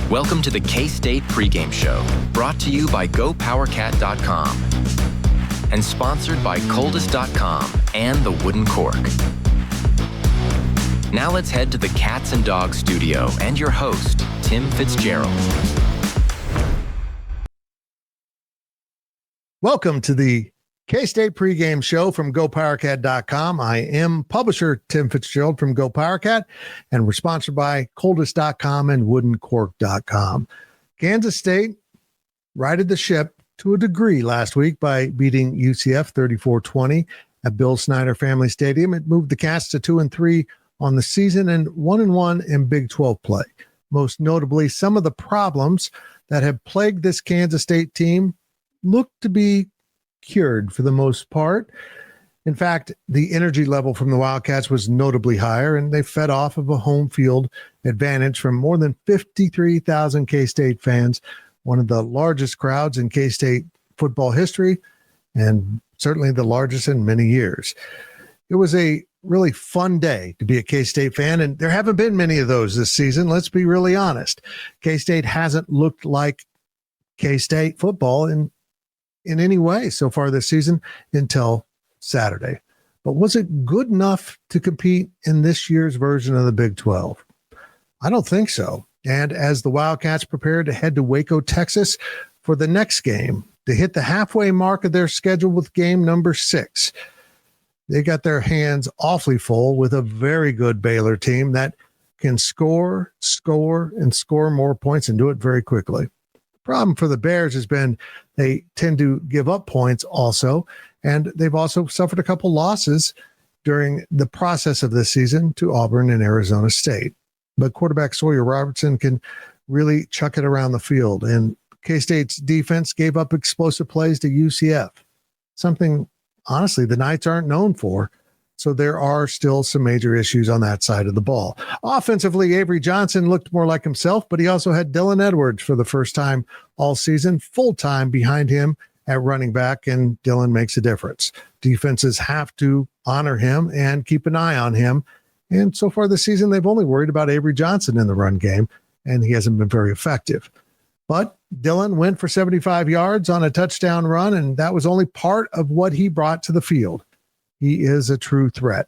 Welcome to the K-State Pregame Show, brought to you by GoPowerCat.com and sponsored by Coldest.com and the Wooden Cork. Now let's head to the Cats and Dogs studio and your host, Tim Fitzgerald. Welcome to the K-State Pregame Show from GoPowerCat.com. I am publisher Tim Fitzgerald from GoPowerCat, and we're sponsored by Coldest.com and WoodenCork.com. Kansas State righted the ship to a degree last week by beating UCF 34-20 at Bill Snyder Family Stadium. It moved the Cats to 2-3 on the season and 1-1 in Big 12 play. Most notably, some of the problems that have plagued this Kansas State team look to be cured for the most part. In fact, the energy level from the Wildcats was notably higher, and they fed off of a home field advantage from more than 53,000 K-State fans, one of the largest crowds in K-State football history, and certainly the largest in many years. It was a really fun day to be a K-State fan, and there haven't been many of those this season. Let's be really honest. K-State hasn't looked like K-State football in any way so far this season until Saturday. But was it good enough to compete in this year's version of the Big 12? I don't think so. And as the Wildcats prepare to head to Waco, Texas for the next game, to hit the halfway mark of their schedule with game number 6, they got their hands awfully full with a very good Baylor team that can score, and score more points and do it very quickly. Problem for the Bears has been they tend to give up points also, and they've also suffered a couple losses during the process of this season to Auburn and Arizona State. But quarterback Sawyer Robertson can really chuck it around the field, and K-State's defense gave up explosive plays to UCF, something, honestly, the Knights aren't known for. So there are still some major issues on that side of the ball. Offensively, Avery Johnson looked more like himself, but he also had Dylan Edwards for the first time all season, full-time behind him at running back, and Dylan makes a difference. Defenses have to honor him and keep an eye on him. And so far this season, they've only worried about Avery Johnson in the run game, and he hasn't been very effective. But Dylan went for 75 yards on a touchdown run, and that was only part of what he brought to the field. He is a true threat.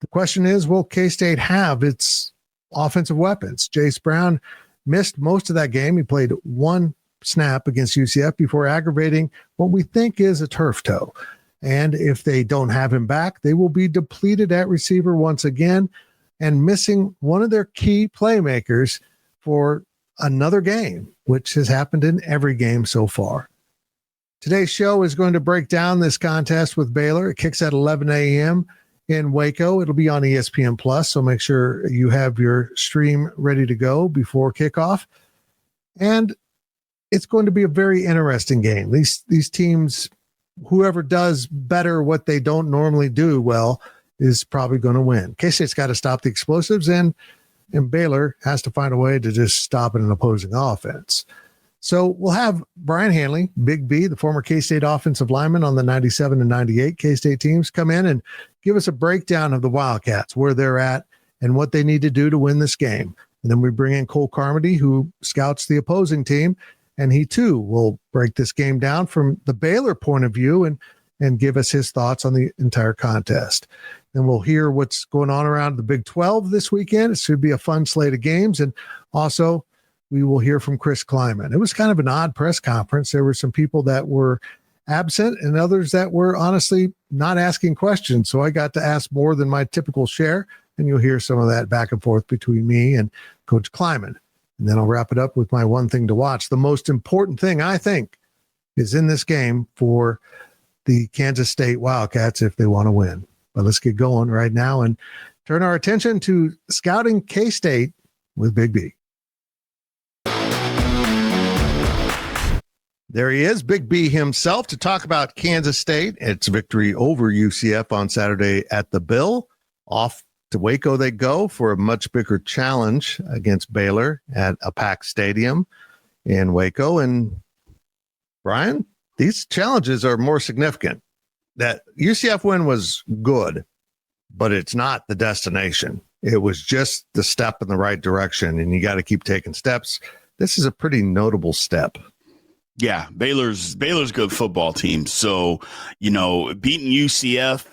The question is, will K-State have its offensive weapons? Jace Brown missed most of that game. He played one snap against UCF before aggravating what we think is a turf toe. And if they don't have him back, they will be depleted at receiver once again and missing one of their key playmakers for another game, which has happened in every game so far. Today's show is going to break down this contest with Baylor. It kicks at 11 a.m. in Waco. It'll be on ESPN Plus, so make sure you have your stream ready to go before kickoff. And it's going to be a very interesting game. These teams, whoever does better what they don't normally do well is probably going to win. K-State's got to stop the explosives, and Baylor has to find a way to just stop an opposing offense. So we'll have Brian Hanley, Big B, the former K-State offensive lineman on the 97 and 98 K-State teams, come in and give us a breakdown of the Wildcats, where they're at and what they need to do to win this game. And then we bring in Cole Carmody, who scouts the opposing team, and he too will break this game down from the Baylor point of view and give us his thoughts on the entire contest. Then we'll hear what's going on around the Big 12 this weekend. It should be a fun slate of games. And also, we will hear from Chris Klieman. It was kind of an odd press conference. There were some people that were absent and others that were honestly not asking questions. So I got to ask more than my typical share, and you'll hear some of that back and forth between me and Coach Klieman. And then I'll wrap it up with my one thing to watch. The most important thing, I think, is in this game for the Kansas State Wildcats if they want to win. But let's get going right now and turn our attention to scouting K-State with Big B. There he is, Big B himself, to talk about Kansas State, its victory over UCF on Saturday at the Bill. Off to Waco they go for a much bigger challenge against Baylor at a packed stadium in Waco. And Brian, these challenges are more significant. That UCF win was good, but it's not the destination. It was just the step in the right direction, and you got to keep taking steps this is a pretty notable step. Yeah, Baylor's a good football team. So, beating UCF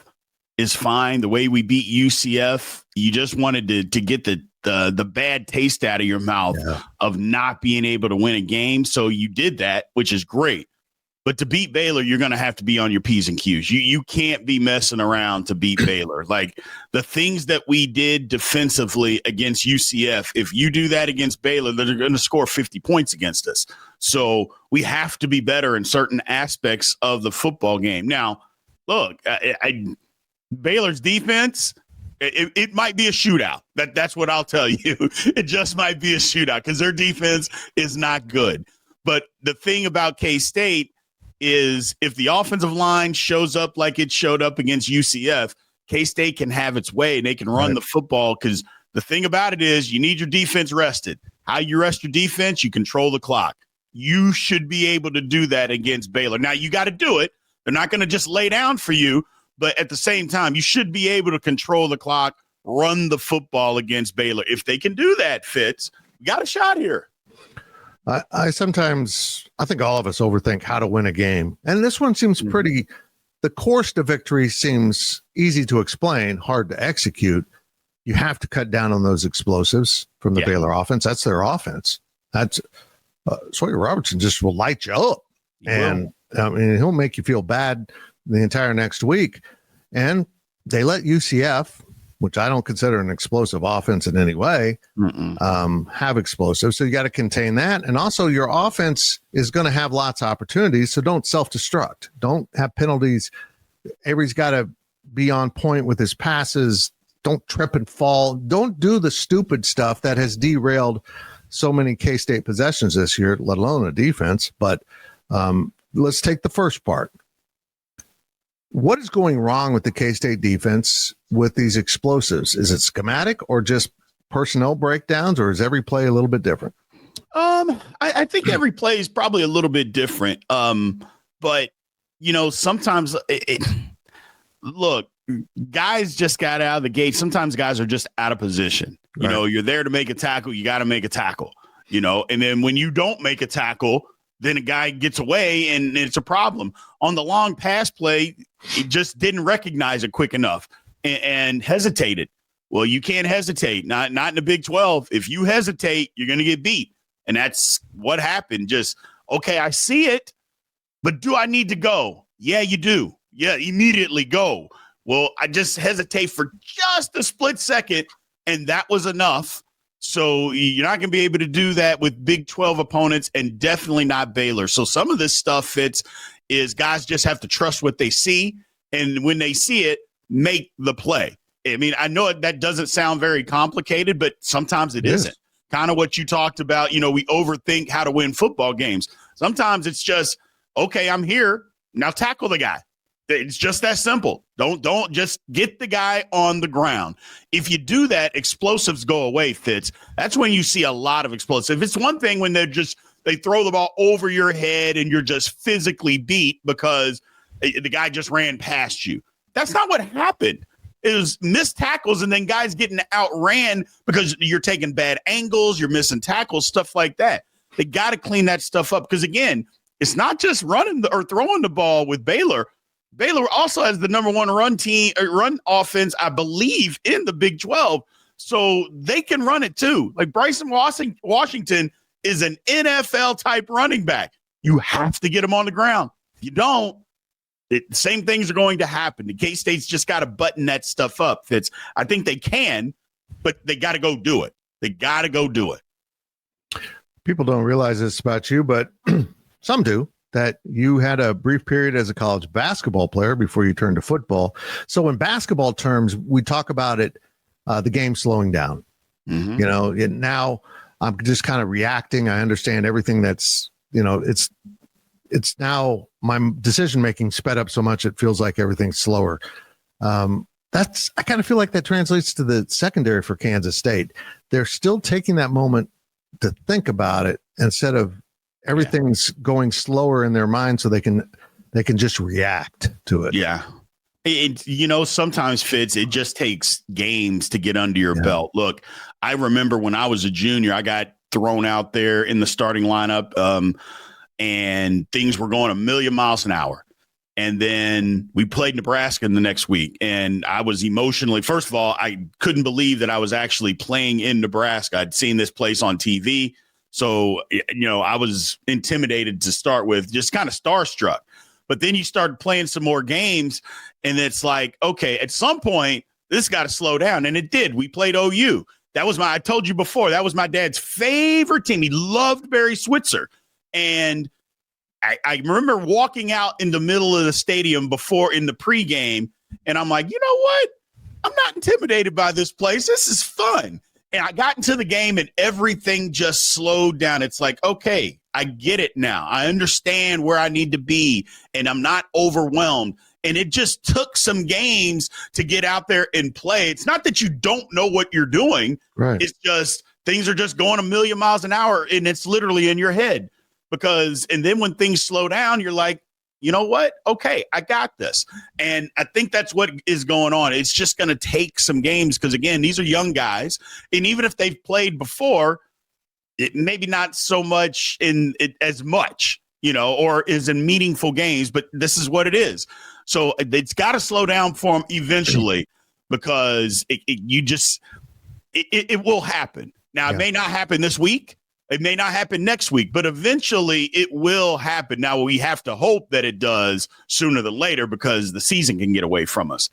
is fine. The way we beat UCF, you just wanted to get the bad taste out of your mouth of not being able to win a game. So you did that, which is great. But to beat Baylor, you're going to have to be on your P's and Q's. You can't be messing around to beat Baylor. Like the things that we did defensively against UCF, if you do that against Baylor, they're going to score 50 points against us. So we have to be better in certain aspects of the football game. Now, look, Baylor's defense, it might be a shootout. That's what I'll tell you. It just might be a shootout because their defense is not good. But the thing about K-State is if the offensive line shows up like it showed up against UCF, K-State can have its way and they can run the football because the thing about it is you need your defense rested. How you rest your defense, you control the clock. You should be able to do that against Baylor. Now, you got to do it. They're not going to just lay down for you, but at the same time, you should be able to control the clock, run the football against Baylor. If they can do that, Fitz, we got a shot here. I think all of us overthink how to win a game. And this one seems pretty, the course to victory seems easy to explain, hard to execute. You have to cut down on those explosives from the Baylor offense. That's their offense. That's Sawyer Robertson just will light you up. He'll make you feel bad the entire next week. And they let UCF, which I don't consider an explosive offense in any way, have explosives. So you got to contain that. And also your offense is going to have lots of opportunities. So don't self-destruct. Don't have penalties. Avery's got to be on point with his passes. Don't trip and fall. Don't do the stupid stuff that has derailed so many K-State possessions this year, let alone a defense. But let's take the first part. What is going wrong with the K-State defense with these explosives? Is it schematic or just personnel breakdowns, or is every play a little bit different? I think every play is probably a little bit different. But sometimes look, guys just got out of the gate. Sometimes guys are just out of position. You're there to make a tackle. You got to make a tackle, and then when you don't make a tackle, then a guy gets away and it's a problem. On the long pass play, he just didn't recognize it quick enough and hesitated. Well, you can't hesitate, not in the Big 12. If you hesitate, you're going to get beat. And that's what happened. Just, okay, I see it, but do I need to go? Yeah, you do. Yeah, immediately go. Well, I just hesitate for just a split second, and that was enough. So you're not going to be able to do that with Big 12 opponents and definitely not Baylor. So some of this stuff, Fitz, is guys just have to trust what they see. And when they see it, make the play. I mean, I know that doesn't sound very complicated, but sometimes it isn't. Kind of what you talked about, we overthink how to win football games. Sometimes it's just, okay, I'm here. Now tackle the guy. It's just that simple. Don't just get the guy on the ground. If you do that, explosives go away, Fitz. That's when you see a lot of explosives. It's one thing when they throw the ball over your head and you're just physically beat because the guy just ran past you. That's not what happened. It was missed tackles and then guys getting outran because you're taking bad angles, you're missing tackles, stuff like that. They got to clean that stuff up because, again, it's not just running or throwing the ball with Baylor. Baylor also has the number one run offense, I believe, in the Big 12. So they can run it too. Like Bryson Washington is an NFL-type running back. You have to get him on the ground. If you don't, the same things are going to happen. The K-State's just got to button that stuff up, Fitz. I think they can, but they got to go do it. They got to go do it. People don't realize this about you, but some do. That you had a brief period as a college basketball player before you turned to football. So in basketball terms, we talk about it, the game slowing down. Now I'm just kind of reacting. I understand everything that's, it's now my decision-making sped up so much it feels like everything's slower. I kind of feel like that translates to the secondary for Kansas State. They're still taking that moment to think about it instead of everything's going slower in their mind so they can just react to it. Yeah. Sometimes, Fitz, it just takes games to get under your belt. Look, I remember when I was a junior, I got thrown out there in the starting lineup, and things were going a million miles an hour. And then we played Nebraska in the next week, and I was emotionally, first of all, I couldn't believe that I was actually playing in Nebraska. I'd seen this place on TV. So, I was intimidated to start with, just kind of starstruck. But then you started playing some more games, and it's like, okay, at some point, this got to slow down. And it did. We played OU. I told you before, that was my dad's favorite team. He loved Barry Switzer. And I remember walking out in the middle of the stadium before in the pregame, and I'm like, you know what? I'm not intimidated by this place. This is fun. And I got into the game, and everything just slowed down. It's like, okay, I get it now. I understand where I need to be, and I'm not overwhelmed. And it just took some games to get out there and play. It's not that you don't know what you're doing. Right. It's just things are just going a million miles an hour, and it's literally in your head. And then when things slow down, you're like, you know what? Okay, I got this. And I think that's what is going on. It's just going to take some games because, again, these are young guys. And even if they've played before, it maybe not so much in it as much, or is in meaningful games, but this is what it is. So it's got to slow down for them eventually because it will happen. Now, It may not happen this week. It may not happen next week, but eventually it will happen. Now, we have to hope that it does sooner than later because the season can get away from us.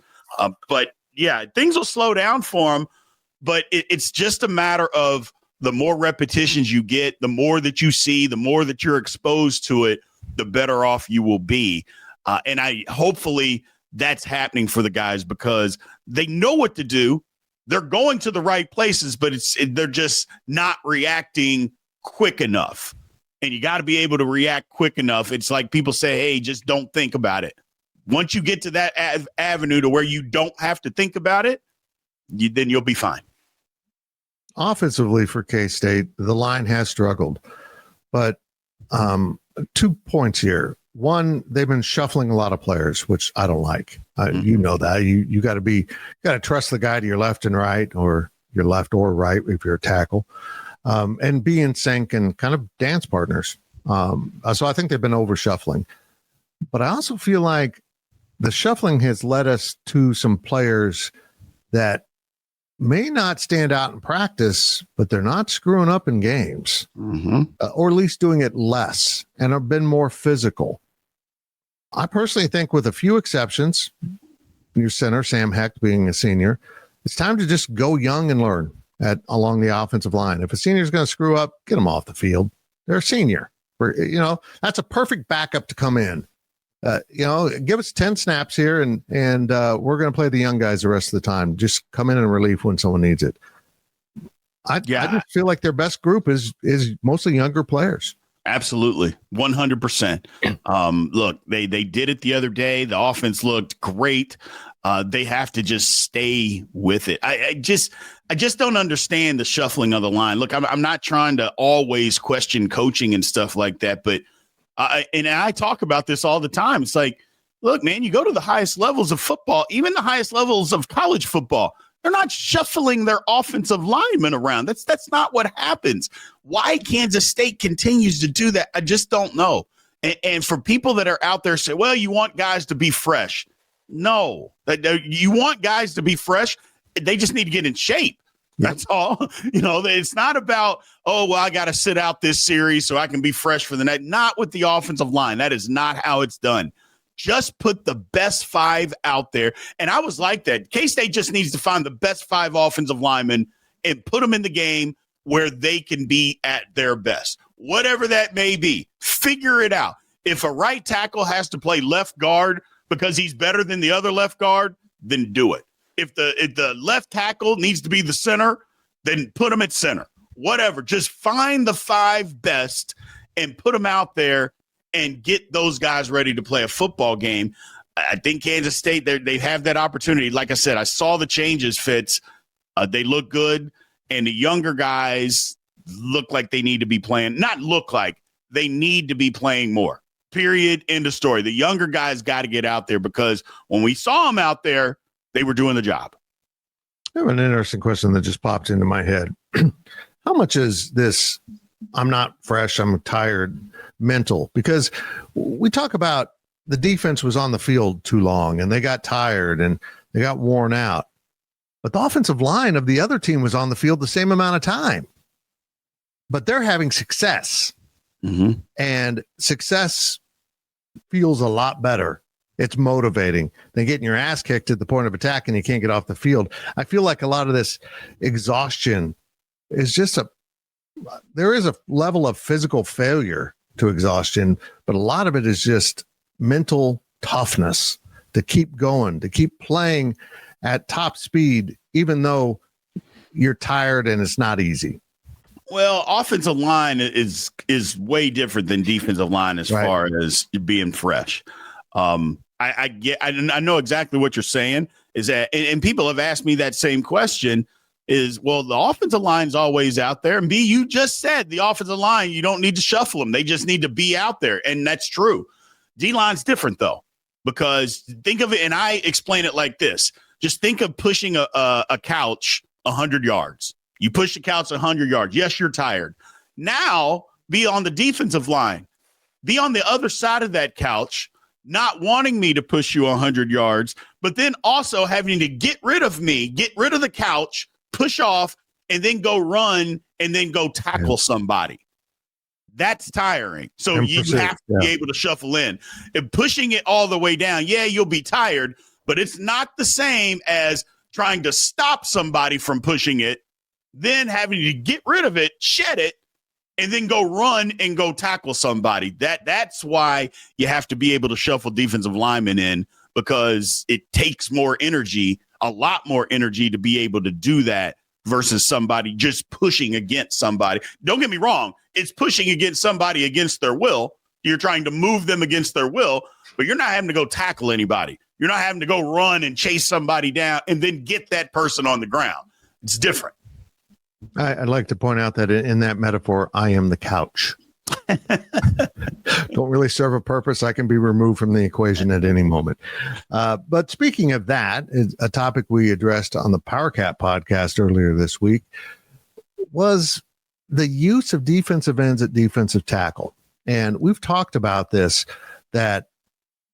But, yeah, things will slow down for them, but it's just a matter of the more repetitions you get, the more that you see, the more that you're exposed to it, the better off you will be. And hopefully that's happening for the guys because they know what to do. They're going to the right places, but they're just not reacting quick enough. And you got to be able to react quick enough. It's like people say, hey, just don't think about it. Once you get to that avenue to where you don't have to think about it, then you'll be fine. Offensively for K-State, the line has struggled. But 2 points here. One, they've been shuffling a lot of players, which I don't like. You know that. You got to trust the guy to your left and right, or your left or right if you're a tackle. And be in sync and kind of dance partners. So I think they've been over shuffling. But I also feel like the shuffling has led us to some players that may not stand out in practice, but they're not screwing up in games, or at least doing it less and have been more physical. I personally think with a few exceptions, your center, Sam Hecht being a senior, it's time to just go young and learn along the offensive line. If a senior is going to screw up, get them off the field. They're a senior. That's a perfect backup to come in. Give us 10 snaps here and we're going to play the young guys the rest of the time. Just come in and relief when someone needs it. I just feel like their best group is mostly younger players. Absolutely. 100%. Look, they did it the other day. The offense looked great. They have to just stay with it. I just don't understand the shuffling of the line. Look, I'm not trying to always question coaching and stuff like that, but I talk about this all the time. It's like, look, man, you go to the highest levels of football, even the highest levels of college football. They're not shuffling their offensive linemen around. That's not what happens. Why Kansas State continues to do that, I just don't know. And for people that are out there say, well, you want guys to be fresh. No, you want guys to be fresh. They just need to get in shape. That's all. It's not about, I got to sit out this series so I can be fresh for the next. Not with the offensive line. That is not how it's done. Just put the best 5 out there. And I was like that. K-State just needs to find the best 5 offensive linemen and put them in the game where they can be at their best. Whatever that may be, figure it out. If a right tackle has to play left guard because he's better than the other left guard, then do it. If the left tackle needs to be the center, then put him at center. Whatever. Just find the 5 best and put them out there and get those guys ready to play a football game. I think Kansas State, they have that opportunity. Like I said, I saw the changes, Fitz. They look good, and the younger guys look like they need to be playing. Not look like, they need to be playing more. Period. End of story. The younger guys got to get out there because when we saw them out there, they were doing the job. I have an interesting question that just popped into my head. how much is this I'm not fresh, I'm tired mental? Because we talk about the defense was on the field too long and they got tired and they got worn out. But the offensive line of the other team was on the field the same amount of time. But they're having success. Mm-hmm. And success feels a lot better. It's motivating than getting your ass kicked at the point of attack and you can't get off the field. I feel like a lot of this exhaustion is just there is a level of physical failure to exhaustion, but a lot of it is just mental toughness to keep going, to keep playing at top speed, even though you're tired and it's not easy. Well, offensive line is way different than defensive line as far as being fresh. I know exactly what you're saying is that, and people have asked me that same question is, well, the offensive line's always out there. And B, you just said the offensive line, you don't need to shuffle them. They just need to be out there. And that's true. D-line's different though, because think of it. And I explain it like this. Just think of pushing a couch 100 yards. You push the couch 100 yards. Yes, you're tired. Now be on the defensive line. Be on the other side of that couch, not wanting me to push you 100 yards, but then also having to get rid of me, get rid of the couch, push off, and then go run and then go tackle somebody. That's tiring. So you have to be able to shuffle in. And pushing it all the way down, yeah, you'll be tired, but it's not the same as trying to stop somebody from pushing it, then having to get rid of it, shed it, and then go run and go tackle somebody. That's why you have to be able to shuffle defensive linemen in, because it takes more energy, a lot more energy to be able to do that versus somebody just pushing against somebody. Don't get me wrong. It's pushing against somebody against their will. You're trying to move them against their will, but you're not having to go tackle anybody. You're not having to go run and chase somebody down and then get that person on the ground. It's different. I'd like to point out that in that metaphor, I am the couch. Don't really serve a purpose. I can be removed from the equation at any moment. But speaking of that, a topic we addressed on the PowerCat podcast earlier this week was the use of defensive ends at defensive tackle. And we've talked about this, that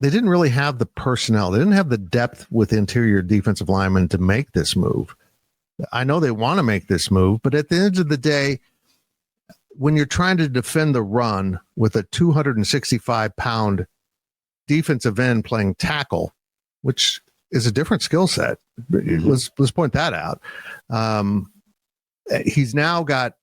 they didn't really have the personnel. They didn't have the depth with interior defensive linemen to make this move. I know they want to make this move, but at the end of the day, when you're trying to defend the run with a 265-pound defensive end playing tackle, which is a different skill set, let's point that out. He's now got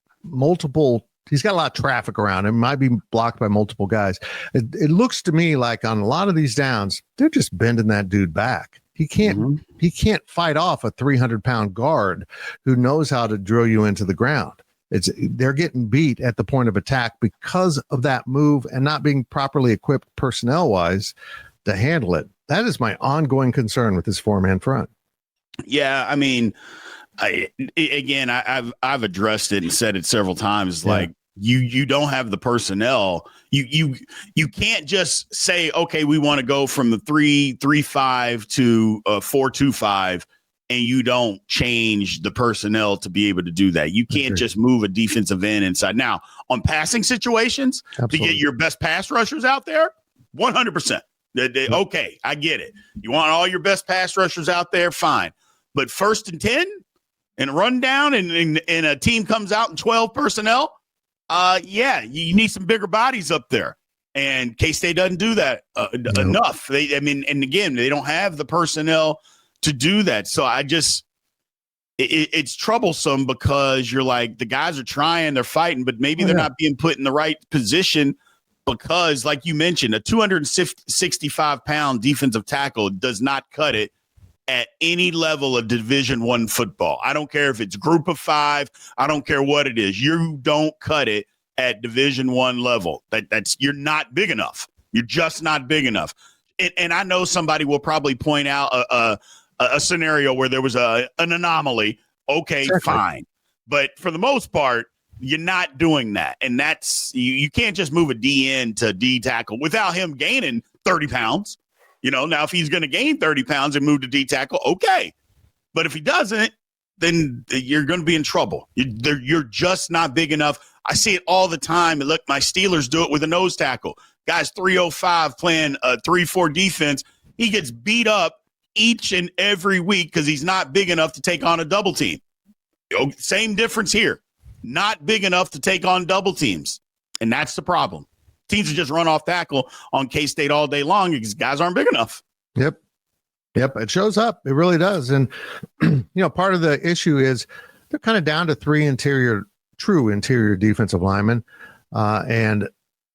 he's got a lot of traffic around him, might be blocked by multiple guys. It looks to me like on a lot of these downs, they're just bending that dude back. He can't fight off a 300-pound guard who knows how to drill you into the ground. They're getting beat at the point of attack because of that move and not being properly equipped personnel-wise to handle it. That is my ongoing concern with this four-man front. Yeah, I mean, I've addressed it and said it several times. Like you don't have the personnel. You can't just say, okay, we want to go from the 3-3-5 to 4-2-5, and you don't change the personnel to be able to do that. You can't just move a defensive end inside. Now, on passing situations, to get your best pass rushers out there, 100%. Okay, I get it. You want all your best pass rushers out there, fine. But 1st and 10 and a rundown and a team comes out in 12 personnel, you need some bigger bodies up there. And K-State doesn't do that enough. And again, they don't have the personnel to do that. So it's troublesome, because you're like, the guys are trying, they're fighting, but maybe they're not being put in the right position, because like you mentioned, a 265-pound defensive tackle does not cut it at any level of Division I football. I don't care if it's group of 5. I don't care what it is. You don't cut it at Division I level. You're not big enough. You're just not big enough. And I know somebody will probably point out a scenario where there was an anomaly. Okay, fine. But for the most part, you're not doing that. And that's, you can't just move a DN to D tackle without him gaining 30 pounds. Now if he's going to gain 30 pounds and move to D tackle, okay. But if he doesn't, then you're going to be in trouble. You're just not big enough. I see it all the time. And look, my Steelers do it with a nose tackle. Guy's 305 playing a 3-4 defense. He gets beat up each and every week because he's not big enough to take on a double team. Same difference here. Not big enough to take on double teams. And that's the problem. Teams will just run off tackle on K-State all day long because guys aren't big enough. Yep. It shows up. It really does. And, part of the issue is they're kind of down to 3 true interior defensive linemen. And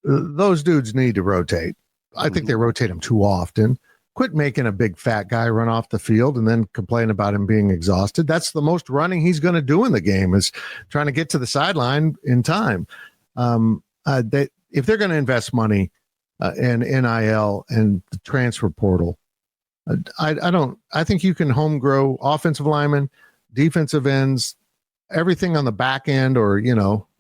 those dudes need to rotate. I think they rotate them too often. Quit making a big fat guy run off the field and then complain about him being exhausted. That's the most running he's going to do in the game, is trying to get to the sideline in time. If they're going to invest money in NIL and the transfer portal, I think you can home grow offensive linemen, defensive ends, everything on the back end or,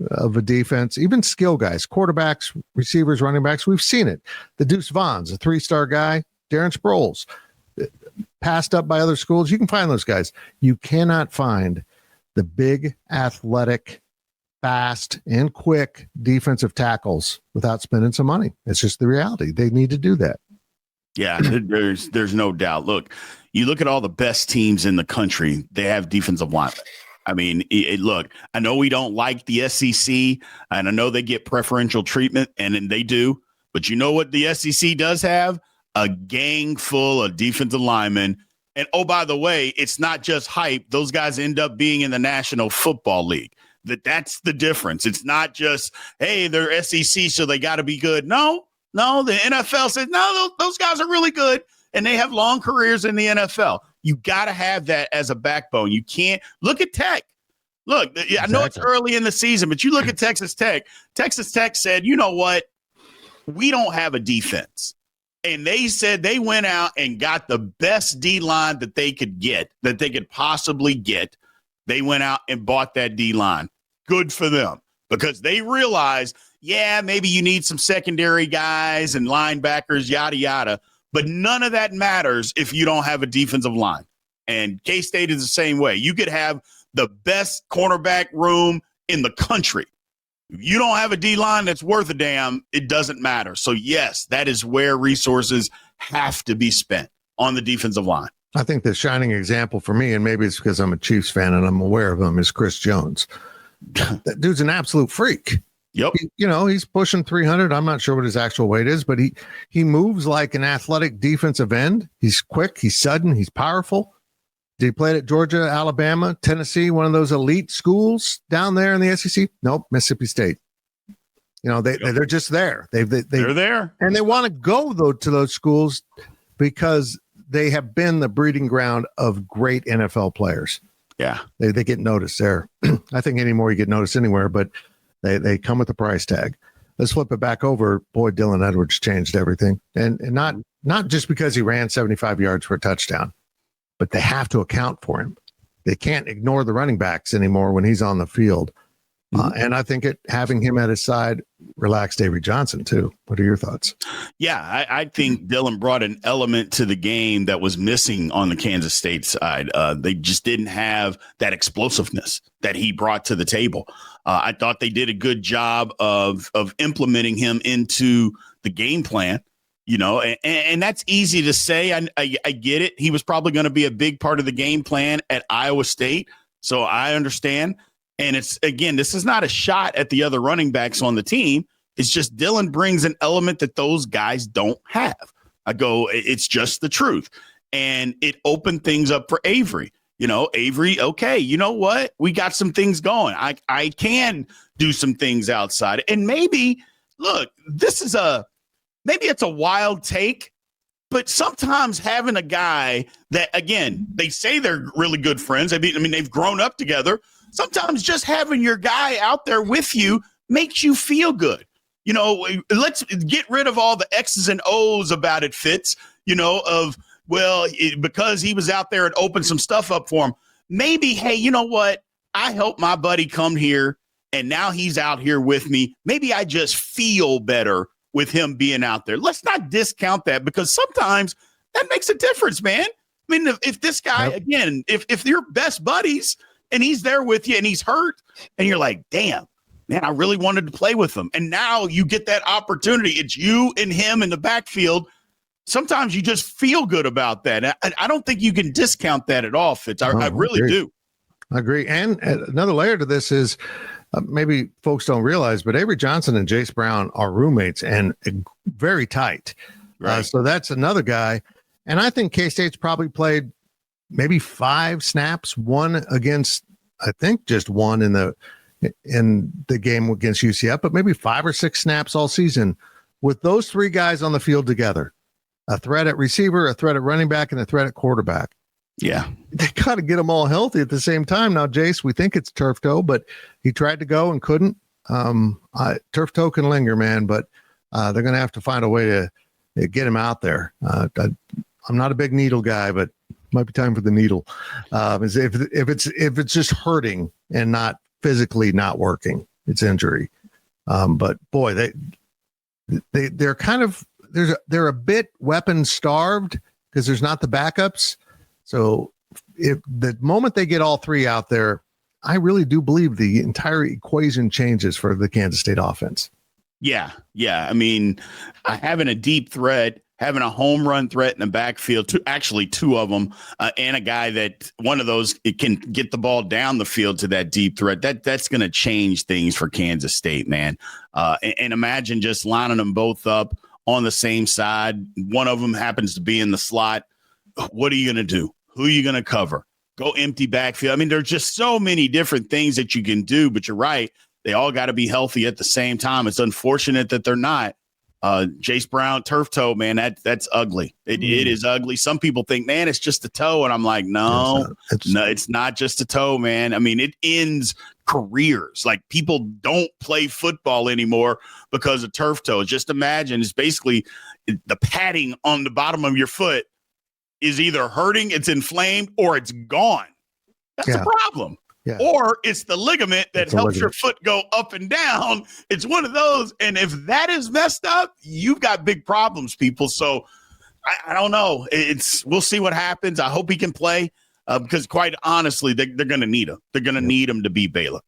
of a defense, even skill guys, quarterbacks, receivers, running backs. We've seen it. The Deuce Vaughn's a 3-star guy. Darren Sproles, passed up by other schools. You can find those guys. You cannot find the big, athletic, fast, and quick defensive tackles without spending some money. It's just the reality. They need to do that. Yeah, there's no doubt. Look, you look at all the best teams in the country, they have defensive linemen. I mean, look, I know we don't like the SEC, and I know they get preferential treatment, and they do. But you know what the SEC does have? A gang full of defensive linemen. And, oh, by the way, it's not just hype. Those guys end up being in the National Football League. That's the difference. It's not just, hey, they're SEC, so they got to be good. No, the NFL says, no, those guys are really good, and they have long careers in the NFL. You got to have that as a backbone. You can't – look at Tech. Look, I know it's early in the season, but you look at Texas Tech. Texas Tech said, you know what? We don't have a defense. And they said they went out and got the best D-line that they could get, that they could possibly get. They went out and bought that D-line. Good for them, because they realized, maybe you need some secondary guys and linebackers, yada, yada. But none of that matters if you don't have a defensive line. And K-State is the same way. You could have the best cornerback room in the country. If you don't have a D-line that's worth a damn, it doesn't matter. So, yes, that is where resources have to be spent, on the defensive line. I think the shining example for me, and maybe it's because I'm a Chiefs fan and I'm aware of him, is Chris Jones. That dude's an absolute freak. Yep. He's pushing 300. I'm not sure what his actual weight is, but he moves like an athletic defensive end. He's quick. He's sudden. He's powerful. Did he play at Georgia, Alabama, Tennessee, one of those elite schools down there in the SEC? Nope, Mississippi State. They're just there. They're there. And they want to go, though, to those schools because they have been the breeding ground of great NFL players. Yeah. They get noticed there. I think anymore you get noticed anywhere, but they come with a price tag. Let's flip it back over. Boy, Dylan Edwards changed everything. And not just because he ran 75 yards for a touchdown, but they have to account for him. They can't ignore the running backs anymore when he's on the field. And I think having him at his side relaxed Avery Johnson too. What are your thoughts? Yeah, I think Dylan brought an element to the game that was missing on the Kansas State side. They just didn't have that explosiveness that he brought to the table. I thought they did a good job of implementing him into the game plan. And that's easy to say. I get it. He was probably going to be a big part of the game plan at Iowa State. So I understand. And this is not a shot at the other running backs on the team. It's just Dylan brings an element that those guys don't have. It's just the truth. And it opened things up for Avery. Avery, okay, you know what? We got some things going. I can do some things outside. And maybe, look, maybe it's a wild take, but sometimes having a guy that, again, they say they're really good friends. I mean, they've grown up together. Sometimes just having your guy out there with you makes you feel good. Let's get rid of all the X's and O's about it, Fitz, because he was out there and opened some stuff up for him. Maybe, hey, you know what? I helped my buddy come here, and now he's out here with me. Maybe I just feel better with him being out there. Let's not discount that, because sometimes that makes a difference, man. I mean, if this guy, again, if you're best buddies, and he's there with you and he's hurt. And you're like, damn, man, I really wanted to play with him. And now you get that opportunity. It's you and him in the backfield. Sometimes you just feel good about that. I don't think you can discount that at all, Fitz. I really do. I agree. And another layer to this is maybe folks don't realize, but Avery Johnson and Jace Brown are roommates and very tight. Right. So that's another guy. And I think K-State's probably played maybe 5 snaps, one against, I think just one in the game against UCF, but maybe 5 or 6 snaps all season with those 3 guys on the field together. A threat at receiver, a threat at running back, and a threat at quarterback. Yeah. They got to get them all healthy at the same time. Now, Jace, we think it's turf toe, but he tried to go and couldn't. Turf toe can linger, man, but they're going to have to find a way to get him out there. I'm not a big needle guy, but might be time for the needle. If it's just hurting and not physically not working, it's injury. But boy, they're kind of they're a bit weapon starved because there's not the backups. So if the moment they get all 3 out there, I really do believe the entire equation changes for the Kansas State offense. Yeah. I mean, having a deep threat, having a home run threat in the backfield, 2 of them, and a guy that one of those it can get the ball down the field to that deep threat. That's going to change things for Kansas State, man. And imagine just lining them both up on the same side. One of them happens to be in the slot. What are you going to do? Who are you going to cover? Go empty backfield. I mean, there's just so many different things that you can do, but you're right. They all got to be healthy at the same time. It's unfortunate that they're not. Jace Brown, turf toe, man, that's ugly. It is ugly. Some people think, man, it's just a toe. And I'm like, no, it's not just a toe, man. I mean, it ends careers. Like, people don't play football anymore because of turf toe. Just imagine, it's basically the padding on the bottom of your foot is either hurting, it's inflamed, or it's gone. That's a problem. Yeah. Or it's the ligament that helps your foot go up and down. It's one of those. And if that is messed up, you've got big problems, people. So I don't know. We'll see what happens. I hope he can play because, quite honestly, they're going to need him. They're going to need him to beat Baylor.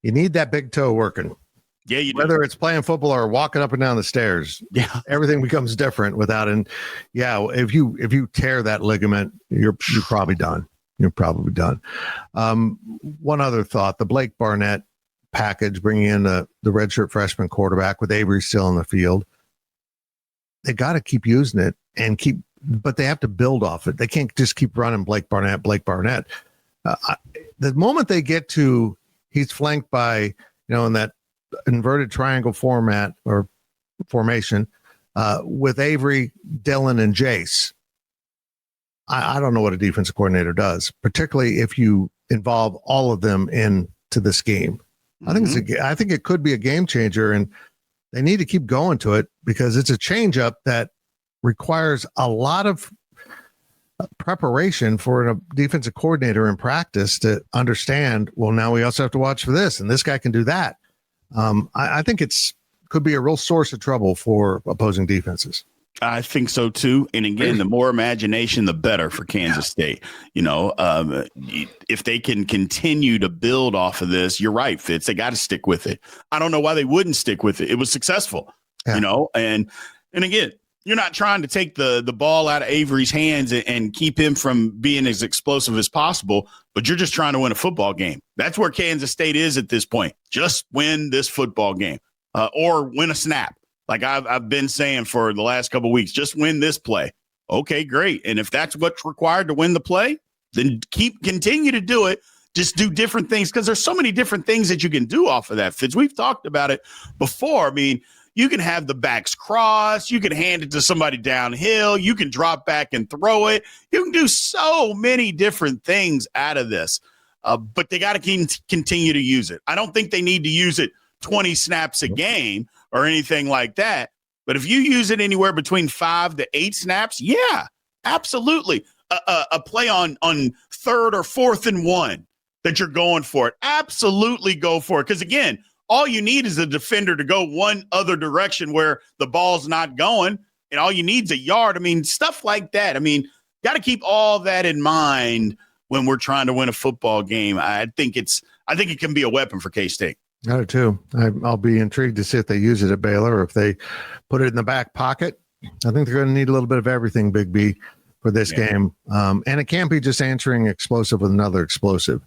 You need that big toe working. Yeah, you do. Whether it's playing football or walking up and down the stairs, everything becomes different without. And if you tear that ligament, you're probably done. You're probably done. One other thought: the Blake Barnett package, bringing in the redshirt freshman quarterback with Avery still in the field. They got to keep using it but they have to build off it. They can't just keep running Blake Barnett. The moment they get to, he's flanked by, in that inverted triangle format or formation with Avery, Dylan, and Jace. I don't know what a defensive coordinator does, particularly if you involve all of them into the scheme. Mm-hmm. I think it could be a game changer, and they need to keep going to it because it's a changeup that requires a lot of preparation for a defensive coordinator in practice to understand. Well, now we also have to watch for this, and this guy can do that. I think could be a real source of trouble for opposing defenses. I think so too. And again, the more imagination, the better for Kansas State. If they can continue to build off of this, you're right, Fitz. They got to stick with it. I don't know why they wouldn't stick with it. It was successful, and again, you're not trying to take the ball out of Avery's hands and keep him from being as explosive as possible, but you're just trying to win a football game. That's where Kansas State is at this point. Just win this football game or win a snap. Like I've been saying for the last couple of weeks, just win this play. Okay, great. And if that's what's required to win the play, then continue to do it. Just do different things because there's so many different things that you can do off of that, Fitz. We've talked about it before. I mean, you can have the backs cross. You can hand it to somebody downhill. You can drop back and throw it. You can do so many different things out of this, but they got to continue to use it. I don't think they need to use it 20 snaps a game or anything like that. But if you use it anywhere between 5 to 8 snaps, yeah, absolutely. A play on 3rd or 4th and 1 that you're going for it. Absolutely go for it. Because again, all you need is a defender to go one other direction where the ball's not going, and all you need is a yard. I mean, stuff like that. I mean, got to keep all that in mind when we're trying to win a football game. I think it can be a weapon for K-State. I do too. I'll be intrigued to see if they use it at Baylor or if they put it in the back pocket. I think they're going to need a little bit of everything, Big B, for this game. And it can't be just answering explosive with another explosive.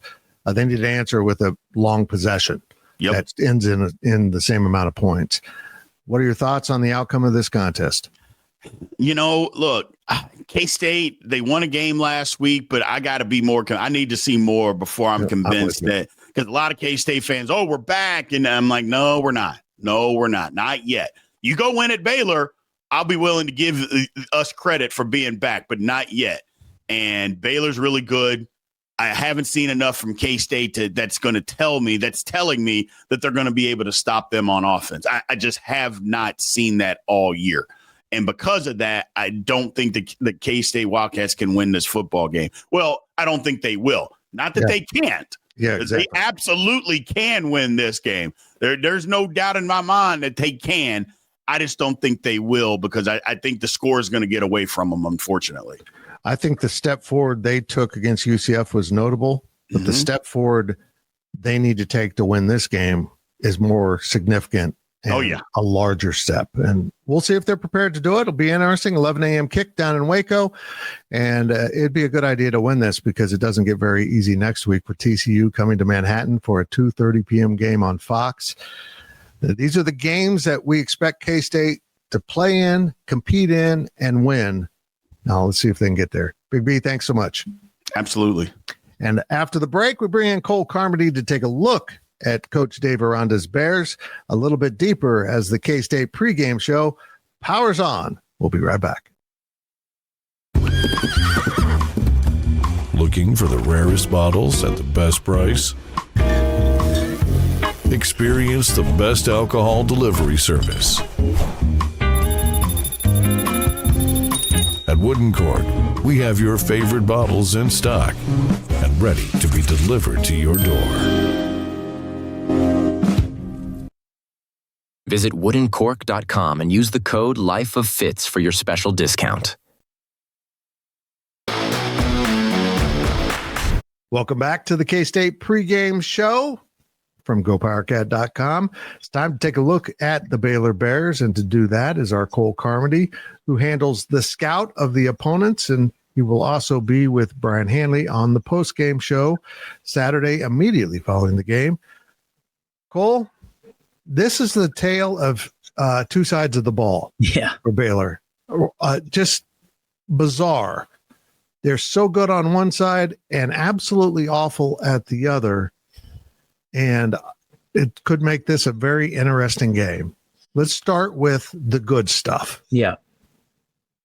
They need to answer with a long possession that ends in the same amount of points. What are your thoughts on the outcome of this contest? Look, K-State, they won a game last week, but I got to be more. I need to see more before I'm convinced that, because a lot of K-State fans, we're back. And I'm like, no, we're not. No, we're not. Not yet. You go win at Baylor, I'll be willing to give us credit for being back, but not yet. And Baylor's really good. I haven't seen enough from K-State that's telling me that they're going to be able to stop them on offense. I just have not seen that all year. And because of that, I don't think the K-State Wildcats can win this football game. Well, I don't think they will. Not that they can't. Yeah, exactly. They absolutely can win this game. There's no doubt in my mind that they can. I just don't think they will, because I think the score is going to get away from them, unfortunately. I think the step forward they took against UCF was notable, but the step forward they need to take to win this game is more significant. And a larger step. And we'll see if they're prepared to do it. It'll be interesting. 11 a.m. kick down in Waco. And it'd be a good idea to win this, because it doesn't get very easy next week with TCU coming to Manhattan for a 2:30 p.m. game on Fox. These are the games that we expect K-State to play in, compete in, and win. Now let's see if they can get there. Big B, thanks so much. Absolutely. And after the break, we bring in Cole Carmody to take a look at Coach Dave Aranda's Bears a little bit deeper as the K-State pregame show powers on. We'll be right back. Looking for the rarest bottles at the best price? Experience the best alcohol delivery service. At Wooden Court, we have your favorite bottles in stock and ready to be delivered to your door. Visit woodencork.com and use the code LIFEOFFITS for your special discount. Welcome back to the K-State pregame show from GoPowerCat.com. It's time to take a look at the Baylor Bears, and to do that is our Cole Carmody, who handles the scout of the opponents, and he will also be with Brian Hanley on the postgame show Saturday immediately following the game. Cole, this is the tale of two sides of the ball for Baylor. Just bizarre. They're so good on one side and absolutely awful at the other. And it could make this a very interesting game. Let's start with the good stuff. Yeah.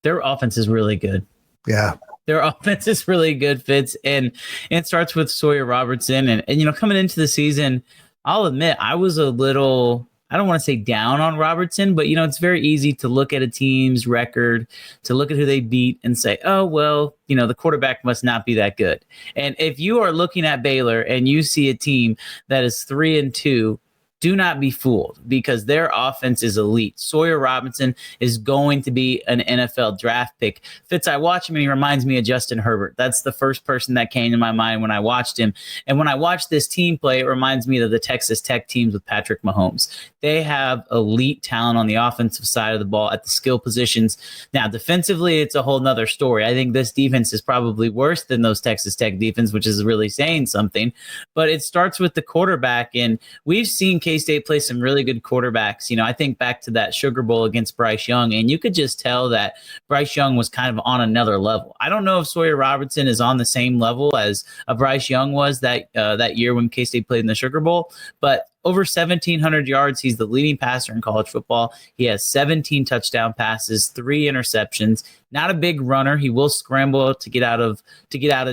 Their offense is really good. Yeah. Their offense is really good, Fitz. And it starts with Sawyer Robertson. And coming into the season, I'll admit I was a little, I don't want to say down on Robertson, but, it's very easy to look at a team's record, to look at who they beat and say, oh, well, the quarterback must not be that good. And if you are looking at Baylor and you see a team that is 3-2, do not be fooled, because their offense is elite. Sawyer Robinson is going to be an NFL draft pick. Fitz, I watch him and he reminds me of Justin Herbert. That's the first person that came to my mind when I watched him. And when I watched this team play, it reminds me of the Texas Tech teams with Patrick Mahomes. They have elite talent on the offensive side of the ball at the skill positions. Now, defensively, it's a whole nother story. I think this defense is probably worse than those Texas Tech defense, which is really saying something. But it starts with the quarterback, and we've seen K-State play some really good quarterbacks. I think back to that Sugar Bowl against Bryce Young, and you could just tell that Bryce Young was kind of on another level. I don't know if Sawyer Robertson is on the same level as Bryce Young was that year when K-State played in the Sugar Bowl, but over 1,700 yards. He's the leading passer in college football. He has 17 touchdown passes, 3 interceptions. Not a big runner. He will scramble to get out of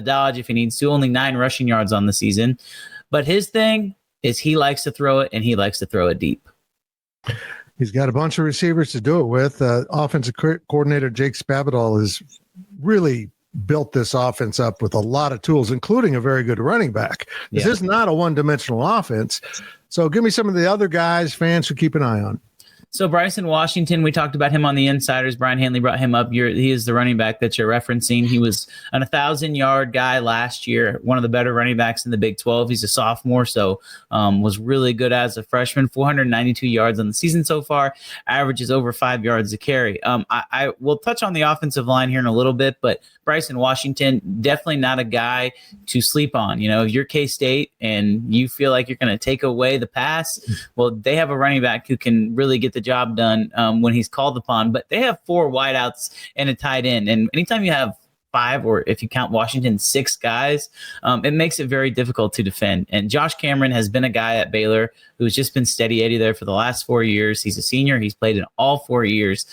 dodge if he needs to. Only 9 rushing yards on the season. But his thing is he likes to throw it, and he likes to throw it deep. He's got a bunch of receivers to do it with. Offensive coordinator Jake Spavital has really built this offense up with a lot of tools, including a very good running back. This is not a one-dimensional offense. So give me some of the other guys fans should keep an eye on. So Bryson Washington, we talked about him on the Insiders. Brian Hanley brought him up. He is the running back that you're referencing. He was an 1,000-yard guy last year, one of the better running backs in the Big 12. He's a sophomore, so was really good as a freshman. 492 yards on the season so far. Averages over 5 yards a carry. I will touch on the offensive line here in a little bit, but Bryson Washington, definitely not a guy to sleep on. If you're K-State and you feel like you're going to take away the pass, well, they have a running back who can really get the job done when he's called upon. But they have 4 wideouts and a tight end. And anytime you have 5, or if you count Washington, 6 guys, it makes it very difficult to defend. And Josh Cameron has been a guy at Baylor who's just been steady Eddie there for the last 4 years. He's a senior. He's played in all 4 years.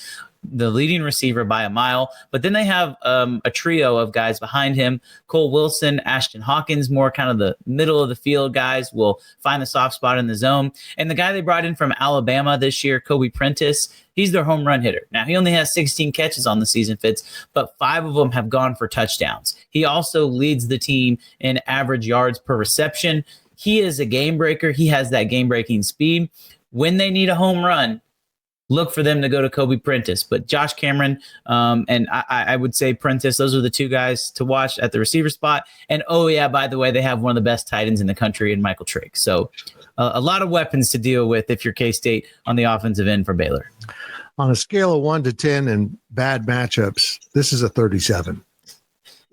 The leading receiver by a mile, but then they have a trio of guys behind him. Cole Wilson, Ashton Hawkins, more kind of the middle of the field guys, will find the soft spot in the zone. And the guy they brought in from Alabama this year, Kobe Prentice, he's their home run hitter. Now, he only has 16 catches on the season, Fitz, but 5 of them have gone for touchdowns. He also leads the team in average yards per reception. He is a game breaker. He has that game-breaking speed. When they need a home run, look for them to go to Kobe Prentice. But Josh Cameron and I would say Prentice, those are the 2 guys to watch at the receiver spot. And, oh, yeah, by the way, they have one of the best tight ends in the country in Michael Trigg. So a lot of weapons to deal with if you're K-State on the offensive end for Baylor. On a scale of 1 to 10 and bad matchups, this is a 37.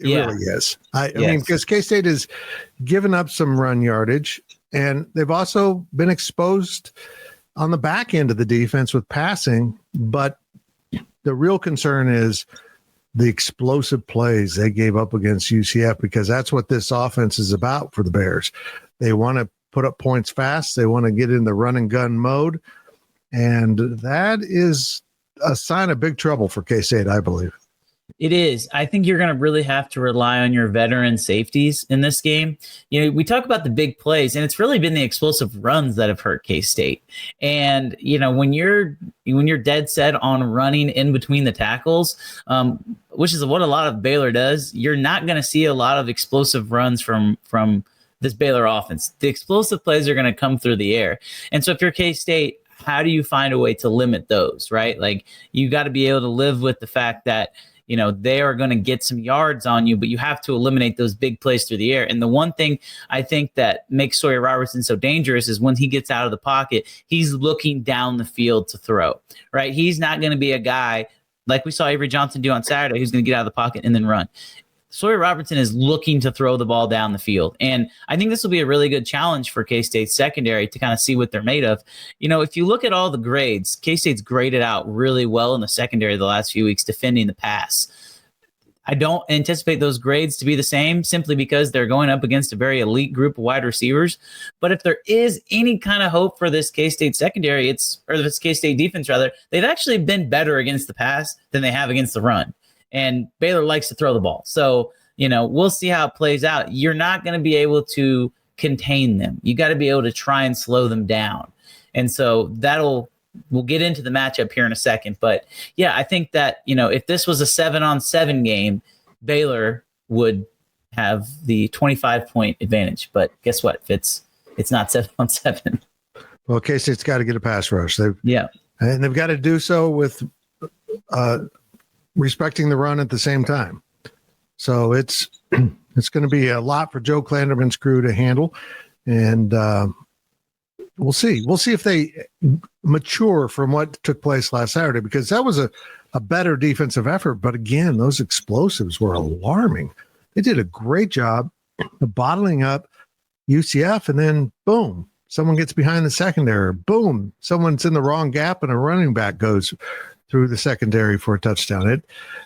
It really is. I mean, because K-State has given up some run yardage, and they've also been exposed on the back end of the defense with passing, but the real concern is the explosive plays they gave up against UCF, because that's what this offense is about for the Bears. They want to put up points fast. They want to get in the run and gun mode, and that is a sign of big trouble for K-State, I believe. It is. I think you're going to really have to rely on your veteran safeties in this game. We talk about the big plays, and it's really been the explosive runs that have hurt K-State. And, when you're dead set on running in between the tackles, which is what a lot of Baylor does, you're not going to see a lot of explosive runs from this Baylor offense. The explosive plays are going to come through the air. And so if you're K-State, how do you find a way to limit those, right? Like, you got to be able to live with the fact that they are going to get some yards on you, but you have to eliminate those big plays through the air. And the one thing I think that makes Sawyer Robertson so dangerous is when he gets out of the pocket, he's looking down the field to throw, right? He's not going to be a guy like we saw Avery Johnson do on Saturday who's going to get out of the pocket and then run. Sawyer Robertson is looking to throw the ball down the field. And I think this will be a really good challenge for K-State's secondary to kind of see what they're made of. If you look at all the grades, K-State's graded out really well in the secondary the last few weeks defending the pass. I don't anticipate those grades to be the same simply because they're going up against a very elite group of wide receivers. But if there is any kind of hope for this K-State secondary, this K-State defense rather, they've actually been better against the pass than they have against the run. And Baylor likes to throw the ball. So, we'll see how it plays out. You're not going to be able to contain them. You got to be able to try and slow them down. And so we'll get into the matchup here in a second. But, yeah, I think that, if this was a 7-on-7 game, Baylor would have the 25-point advantage. But guess what? It's not 7-on-7. Well, K-State's got to get a pass rush. And they've got to do so with respecting the run at the same time. So it's going to be a lot for Joe Klanderman's crew to handle. And we'll see. We'll see if they mature from what took place last Saturday, because that was a better defensive effort. But again, those explosives were alarming. They did a great job of bottling up UCF, and then boom, someone gets behind the secondary. Boom, someone's in the wrong gap, and a running back goes through the secondary for a touchdown.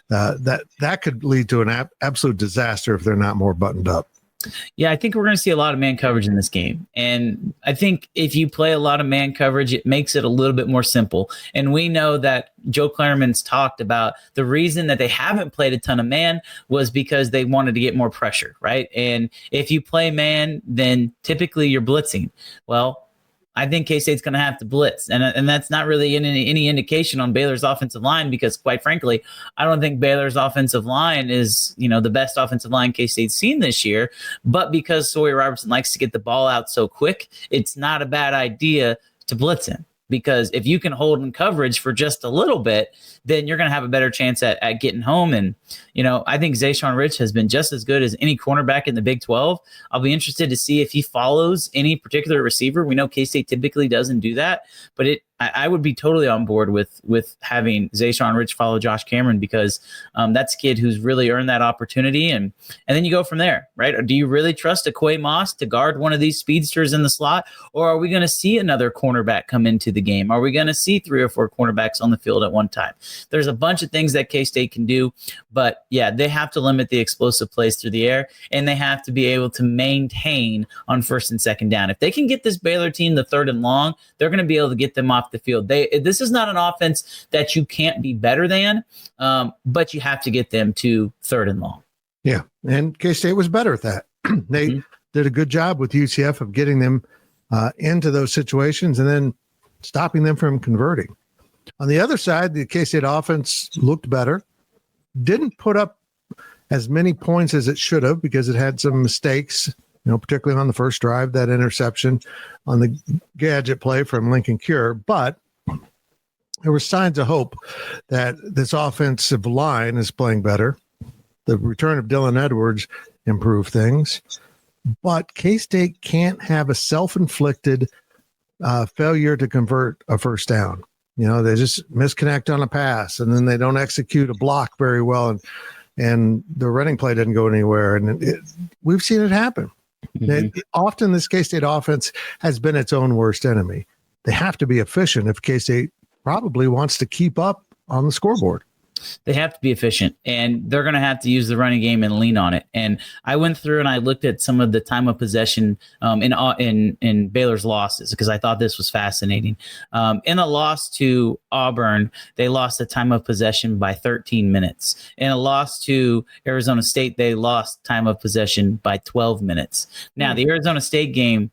That could lead to an absolute disaster if they're not more buttoned up. Yeah, I think we're going to see a lot of man coverage in this game. And I think if you play a lot of man coverage, it makes it a little bit more simple. And we know that Joe Klanderman's talked about the reason that they haven't played a ton of man was because they wanted to get more pressure, right? And if you play man, then typically you're blitzing. Well, I think K-State's going to have to blitz. And that's not really any indication on Baylor's offensive line, because quite frankly, I don't think Baylor's offensive line is, the best offensive line K-State's seen this year. But because Sawyer Robertson likes to get the ball out so quick, it's not a bad idea to blitz him. because if you can hold in coverage for just a little bit, then you're going to have a better chance at getting home. And, I think Zayshawn Rich has been just as good as any cornerback in the Big 12. I'll be interested to see if he follows any particular receiver. We know K-State typically doesn't do that, but I would be totally on board with having Zayshawn Rich follow Josh Cameron, because that's a kid who's really earned that opportunity. And then you go from there, right? Or do you really trust Akwe Moss to guard one of these speedsters in the slot? Or are we going to see another cornerback come into the game? Are we going to see 3 or 4 cornerbacks on the field at one time? There's a bunch of things that K-State can do, but yeah, they have to limit the explosive plays through the air, and they have to be able to maintain on 1st and 2nd down. If they can get this Baylor team the 3rd and long, they're going to be able to get them off the field. This is not an offense that you can't be better than, but you have to get them to 3rd and long. Yeah, and K-State was better at that. They did a good job with UCF of getting them into those situations and then stopping them from converting. On the other side, the K-State offense looked better, didn't put up as many points as it should have because it had some mistakes, particularly on the first drive, that interception on the gadget play from Lincoln Cure. But there were signs of hope that this offensive line is playing better. The return of Dylan Edwards improved things. But K-State can't have a self-inflicted failure to convert a first down. They just misconnect on a pass, and then they don't execute a block very well, and the running play didn't go anywhere. And we've seen it happen. Often this K-State offense has been its own worst enemy. They have to be efficient if K-State probably wants to keep up on the scoreboard. They have to be efficient, and they're going to have to use the running game and lean on it. And I went through and I looked at some of the time of possession in Baylor's losses, because I thought this was fascinating. In a loss to Auburn, they lost the time of possession by 13 minutes. In a loss to Arizona State, they lost time of possession by 12 minutes. Now, the Arizona State game,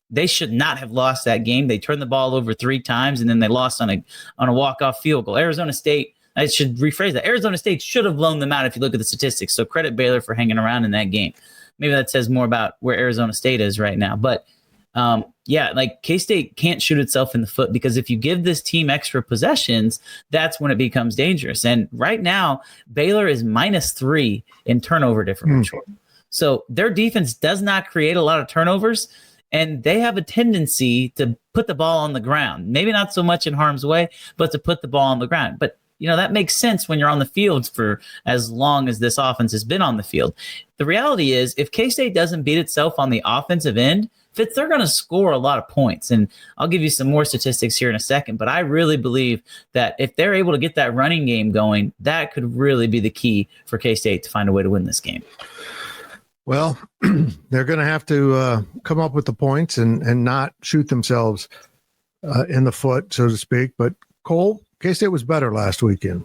they should not have lost that game. They turned the ball over 3 times, and then they lost on a walk-off field goal. Arizona State, I should rephrase that. Arizona State should have blown them out if you look at the statistics. So credit Baylor for hanging around in that game. Maybe that says more about where Arizona State is right now. But K-State can't shoot itself in the foot, because if you give this team extra possessions, that's when it becomes dangerous. And right now, Baylor is -3 in turnover differential. So their defense does not create a lot of turnovers, and they have a tendency to put the ball on the ground. Maybe not so much in harm's way, but to put the ball on the ground. But that makes sense when you're on the field for as long as this offense has been on the field. The reality is, if K-State doesn't beat itself on the offensive end, Fitz, they're going to score a lot of points. And I'll give you some more statistics here in a second, but I really believe that if they're able to get that running game going, that could really be the key for K-State to find a way to win this game. Well, they're going to have to come up with the points and not shoot themselves in the foot, so to speak. But Cole, K-State was better last weekend,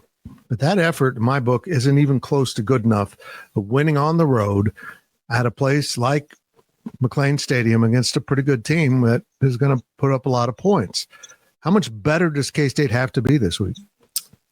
but that effort, in my book, isn't even close to good enough of winning on the road at a place like McLean Stadium against a pretty good team that is going to put up a lot of points. How much better does K-State have to be this week?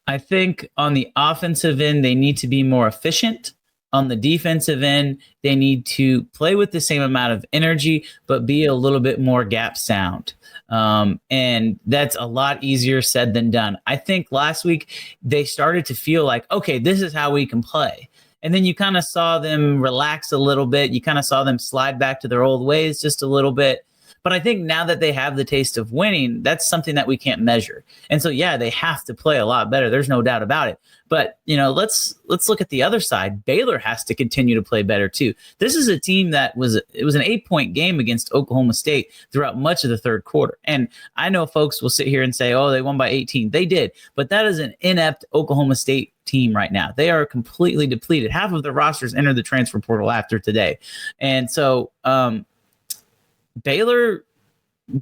I think on the offensive end, they need to be more efficient. On the defensive end, they need to play with the same amount of energy, but be a little bit more gap sound. And that's a lot easier said than done. I think last week they started to feel like, okay, this is how we can play. And then you kind of saw them relax a little bit. You kind of saw them slide back to their old ways just a little bit. But I think now that they have the taste of winning, that's something that we can't measure. And so, yeah, they have to play a lot better. There's no doubt about it. But, let's look at the other side. Baylor has to continue to play better, too. This is a team that was an 8-point game against Oklahoma State throughout much of the third quarter. And I know folks will sit here and say, oh, they won by 18. They did. But that is an inept Oklahoma State team right now. They are completely depleted. Half of the rosters entered the transfer portal after today. And so, Baylor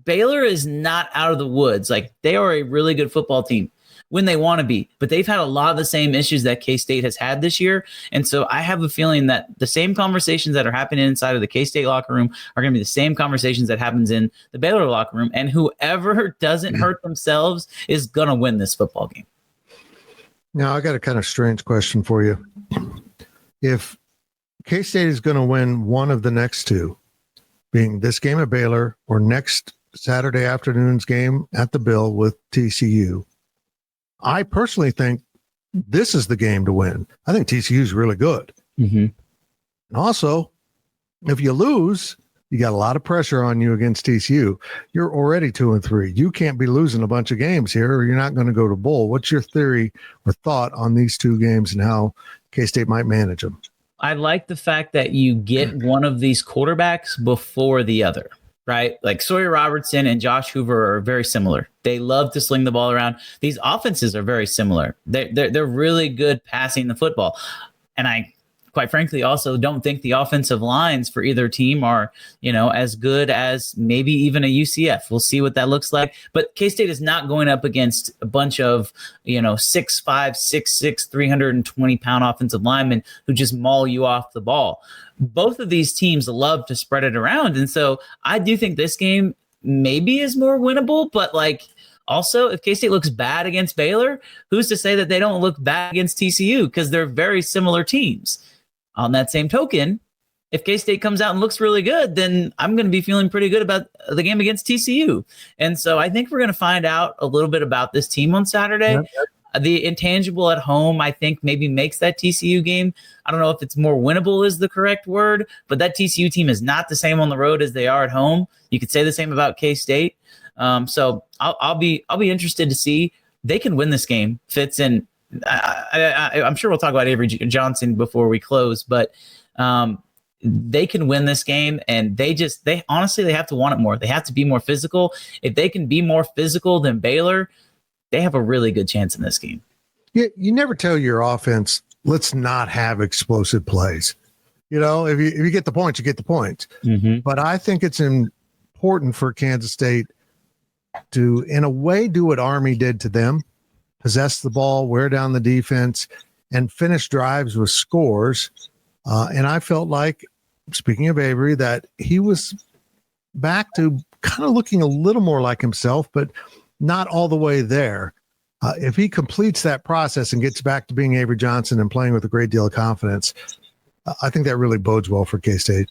is not out of the woods. Like, they are a really good football team when they want to be, but they've had a lot of the same issues that K-State has had this year. And so I have a feeling that the same conversations that are happening inside of the K-State locker room are going to be the same conversations that happens in the Baylor locker room. And whoever doesn't hurt themselves is going to win this football game. Now, I got a kind of strange question for you. If K-State is going to win one of the next two, being this game at Baylor or next Saturday afternoon's game at the Bill with TCU. I personally think this is the game to win. I think TCU is really good. Mm-hmm. And also, if you lose, you got a lot of pressure on you against TCU. You're already 2-3. You can't be losing a bunch of games here, or you're not going to go to bowl. What's your theory or thought on these two games and how K-State might manage them? I like the fact that you get one of these quarterbacks before the other, right? Like Sawyer Robertson and Josh Hoover are very similar. They love to sling the ball around. These offenses are very similar. They're really good passing the football. And I, quite frankly, also don't think the offensive lines for either team are, as good as maybe even a UCF. We'll see what that looks like. But K-State is not going up against a bunch of, 6'5", 6'6", 320-pound offensive linemen who just maul you off the ball. Both of these teams love to spread it around. And so I do think this game maybe is more winnable, but also, if K-State looks bad against Baylor, who's to say that they don't look bad against TCU? Because they're very similar teams. On that same token, if K-State comes out and looks really good, then I'm going to be feeling pretty good about the game against TCU. And so I think we're going to find out a little bit about this team on Saturday. Yep. The intangible at home, I think, maybe makes that TCU game. I don't know if it's more winnable is the correct word, but that TCU team is not the same on the road as they are at home. You could say the same about K-State. So I'll be interested to see. They can win this game, Fitz, and I'm sure we'll talk about Avery Johnson before we close, but they can win this game, and they honestly have to want it more. They have to be more physical. If they can be more physical than Baylor, they have a really good chance in this game. You never tell your offense, let's not have explosive plays. If you get the points, you get the points. Mm-hmm. But I think it's important for Kansas State to, in a way, do what Army did to them. Possess the ball, wear down the defense, and finish drives with scores. And I felt like, speaking of Avery, that he was back to kind of looking a little more like himself, but not all the way there. If he completes that process and gets back to being Avery Johnson and playing with a great deal of confidence, I think that really bodes well for K-State.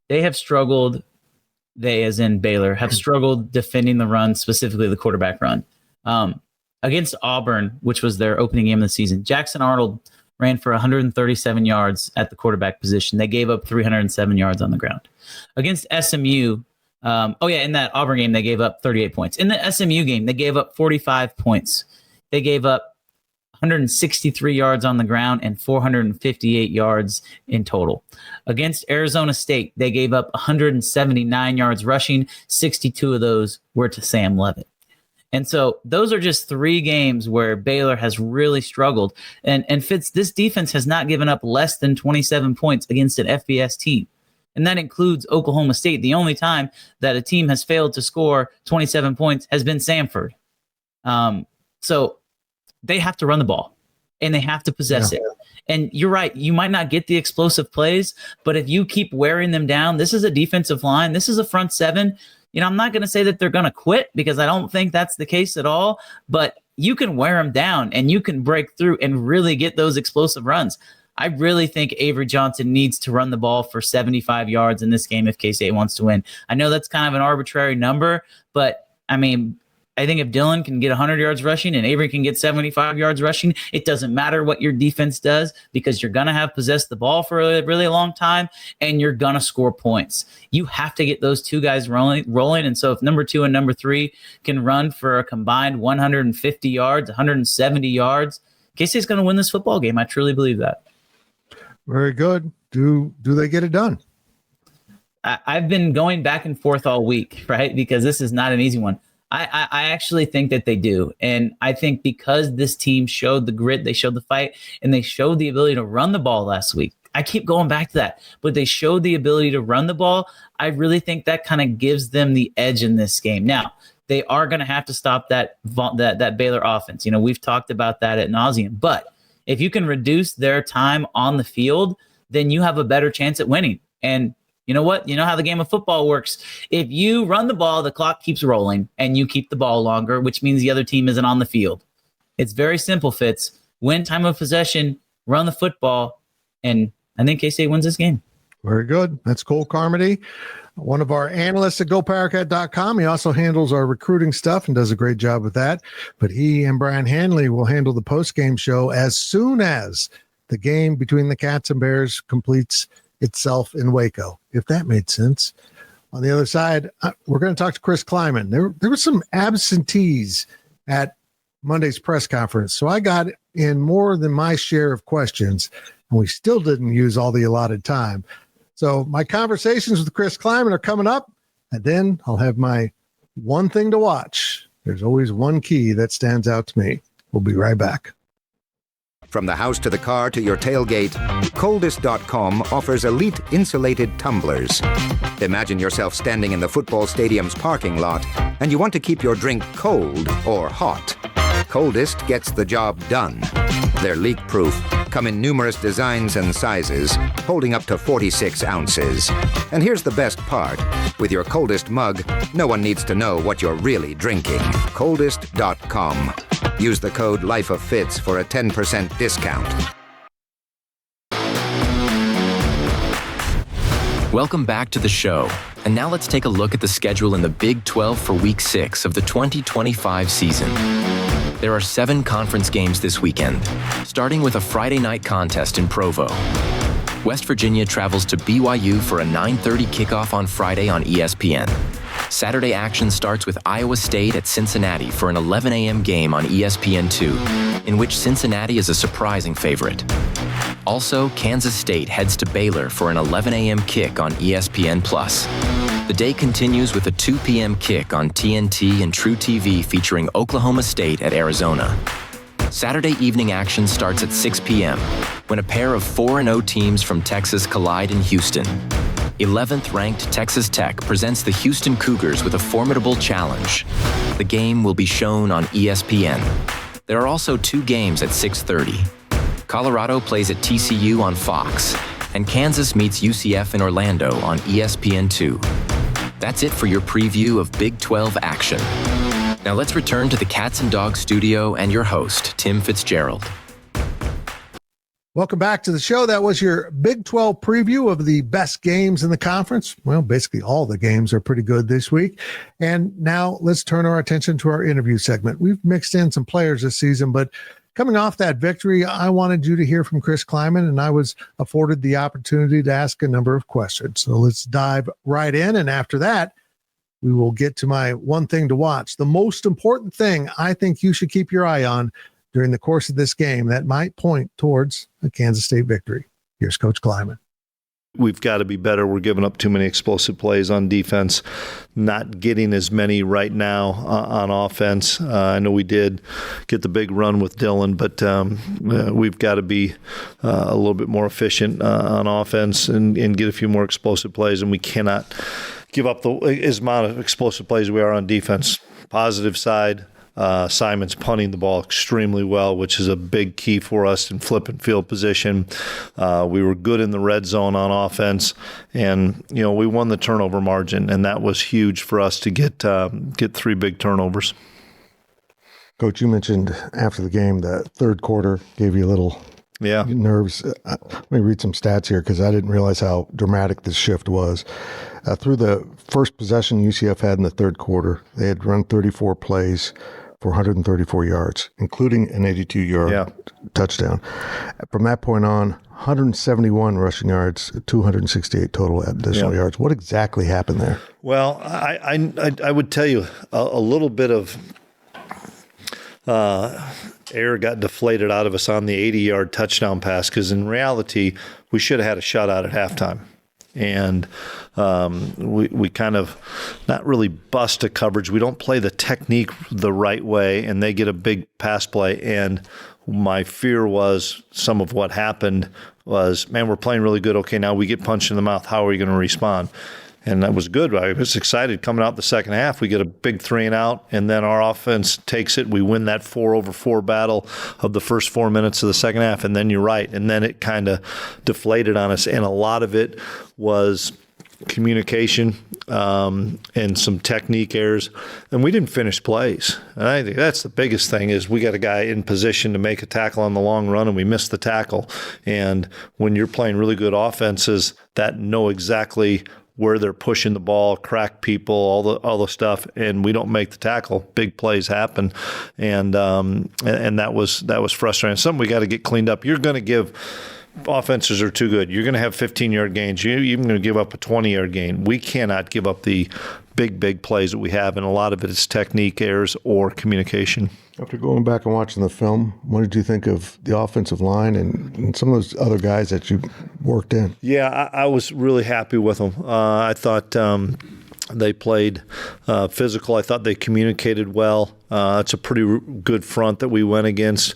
They have struggled, they as in Baylor, have struggled defending the run, specifically the quarterback run. Against Auburn, which was their opening game of the season, Jackson Arnold ran for 137 yards at the quarterback position. They gave up 307 yards on the ground. Against SMU, in that Auburn game, they gave up 38 points. In the SMU game, they gave up 45 points. They gave up 163 yards on the ground and 458 yards in total. Against Arizona State, they gave up 179 yards rushing. 62 of those were to Sam Leavitt. And so those are just three games where Baylor has really struggled. And Fitz, this defense has not given up less than 27 points against an FBS team. And that includes Oklahoma State. The only time that a team has failed to score 27 points has been Samford. So they have to run the ball and they have to possess it. And you're right. You might not get the explosive plays, but if you keep wearing them down, this is a defensive line. This is a front seven. I'm not going to say that they're going to quit because I don't think that's the case at all, but you can wear them down and you can break through and really get those explosive runs. I really think Avery Johnson needs to run the ball for 75 yards in this game if K-State wants to win. I know that's kind of an arbitrary number, but I think if Dylan can get 100 yards rushing and Avery can get 75 yards rushing, it doesn't matter what your defense does because you're going to have possessed the ball for a really long time and you're going to score points. You have to get those two guys rolling. And so if number 2 and number 3 can run for a combined 150 yards, 170 yards, K-State's going to win this football game. I truly believe that. Very good. Do they get it done? I've been going back and forth all week, right? Because this is not an easy one. I actually think that they do. And I think because this team showed the grit, they showed the fight, and they showed the ability to run the ball last week. I keep going back to that, but they showed the ability to run the ball. I really think that kind of gives them the edge in this game. Now, they are going to have to stop that Baylor offense. We've talked about that ad nauseum. But if you can reduce their time on the field, then you have a better chance at winning. And you know what? You know how the game of football works. If you run the ball, the clock keeps rolling and you keep the ball longer, which means the other team isn't on the field. It's very simple, Fitz. Win time of possession, run the football, and I think K-State wins this game. Very good. That's Cole Carmody, one of our analysts at GoPowerCat.com. He also handles our recruiting stuff and does a great job with that. But he and Brian Hanley will handle the post-game show as soon as the game between the Cats and Bears completes itself in Waco, if that made sense. On the other side, we're going to talk to Chris Klieman. There were some absentees at Monday's press conference, so I got in more than my share of questions, and we still didn't use all the allotted time. So my conversations with Chris Klieman are coming up, and then I'll have my one thing to watch. There's always one key that stands out to me. We'll be right back. From the house to the car to your tailgate, Coldest.com offers elite insulated tumblers. Imagine yourself standing in the football stadium's parking lot, and you want to keep your drink cold or hot. Coldest gets the job done. They're leak-proof, come in numerous designs and sizes, holding up to 46 ounces. And here's the best part. With your Coldest mug, no one needs to know what you're really drinking. Coldest.com. Use the code LIFEOFFITZ for a 10% discount. Welcome back to the show. And now let's take a look at the schedule in the Big 12 for Week 6 of the 2025 season. There are 7 conference games this weekend, starting with a Friday night contest in Provo. West Virginia travels to BYU for a 9:30 kickoff on Friday on ESPN. Saturday action starts with Iowa State at Cincinnati for an 11 a.m. game on ESPN2, in which Cincinnati is a surprising favorite. Also, Kansas State heads to Baylor for an 11 a.m. kick on ESPN+. The day continues with a 2 p.m. kick on TNT and True TV featuring Oklahoma State at Arizona. Saturday evening action starts at 6 p.m. when a pair of 4-0 teams from Texas collide in Houston. 11th-ranked Texas Tech presents the Houston Cougars with a formidable challenge. The game will be shown on ESPN. There are also 2 games at 6:30. Colorado plays at TCU on Fox, and Kansas meets UCF in Orlando on ESPN2. That's it for your preview of Big 12 action. Now let's return to the Cats and Dogs studio and your host, Tim Fitzgerald. Welcome back to the show. That was your Big 12 preview of the best games in the conference. Well, basically all the games are pretty good this week. And now let's turn our attention to our interview segment. We've mixed in some players this season, but coming off that victory, I wanted you to hear from Chris Klieman, and I was afforded the opportunity to ask a number of questions. So let's dive right in. And after that, we will get to my one thing to watch. The most important thing I think you should keep your eye on during the course of this game that might point towards a Kansas State victory. Here's Coach Klieman. We've got to be better. We're giving up too many explosive plays on defense, not getting as many right now on offense. I know we did get the big run with Dylan, but we've got to be a little bit more efficient on offense and get a few more explosive plays, and we cannot give up as amount of explosive plays we are on defense. Positive side, Simon's punting the ball extremely well, which is a big key for us in flip and field position. We were good in the red zone on offense, and we won the turnover margin, and that was huge for us to get 3 big turnovers. Coach, you mentioned after the game that third quarter gave you a little nerves. Let me read some stats here because I didn't realize how dramatic this shift was. Through the first possession UCF had in the third quarter, they had run 34 plays for 134 yards, including an 82-yard touchdown. From that point on, 171 rushing yards, 268 total additional yards. What exactly happened there? Well, I would tell you a little bit of air got deflated out of us on the 80-yard touchdown pass because in reality, we should have had a shutout at halftime. And we kind of not really bust a coverage. We don't play the technique the right way, and they get a big pass play. And my fear was some of what happened was, man, we're playing really good. Okay, now we get punched in the mouth. How are we going to respond? And that was good. I was excited coming out the second half. We get a big 3 and out, and then our offense takes it. We win that 4-over-4 battle of the first 4 minutes of the second half, and then you're right. And then it kind of deflated on us, and a lot of it was communication and some technique errors, and we didn't finish plays. And I think that's the biggest thing is we got a guy in position to make a tackle on the long run, and we missed the tackle. And when you're playing really good offenses that know exactly where they're pushing the ball, crack people, all the stuff, and we don't make the tackle. Big plays happen, and that was frustrating. Something we got to get cleaned up. You're going to give. Offenses are too good. You're going to have 15-yard gains. You're even going to give up a 20-yard gain. We cannot give up the big plays that we have, and a lot of it is technique errors or communication. After going back and watching the film, what did you think of the offensive line and some of those other guys that you worked in? Yeah, I was really happy with them. I thought they played physical. I thought they communicated well. It's a pretty good front that we went against.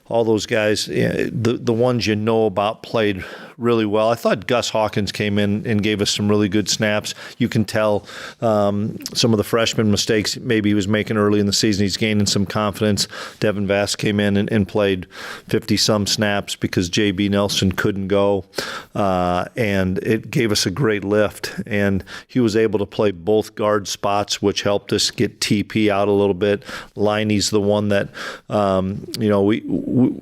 All those guys, the ones you know about, played really well. I thought Gus Hawkins came in and gave us some really good snaps. You can tell some of the freshman mistakes maybe he was making early in the season. He's gaining some confidence. Devin Vass came in and played 50-some snaps because J.B. Nelson couldn't go, and it gave us a great lift. And he was able to play both guard spots, which helped us get TP out a little bit. Liney's the one that,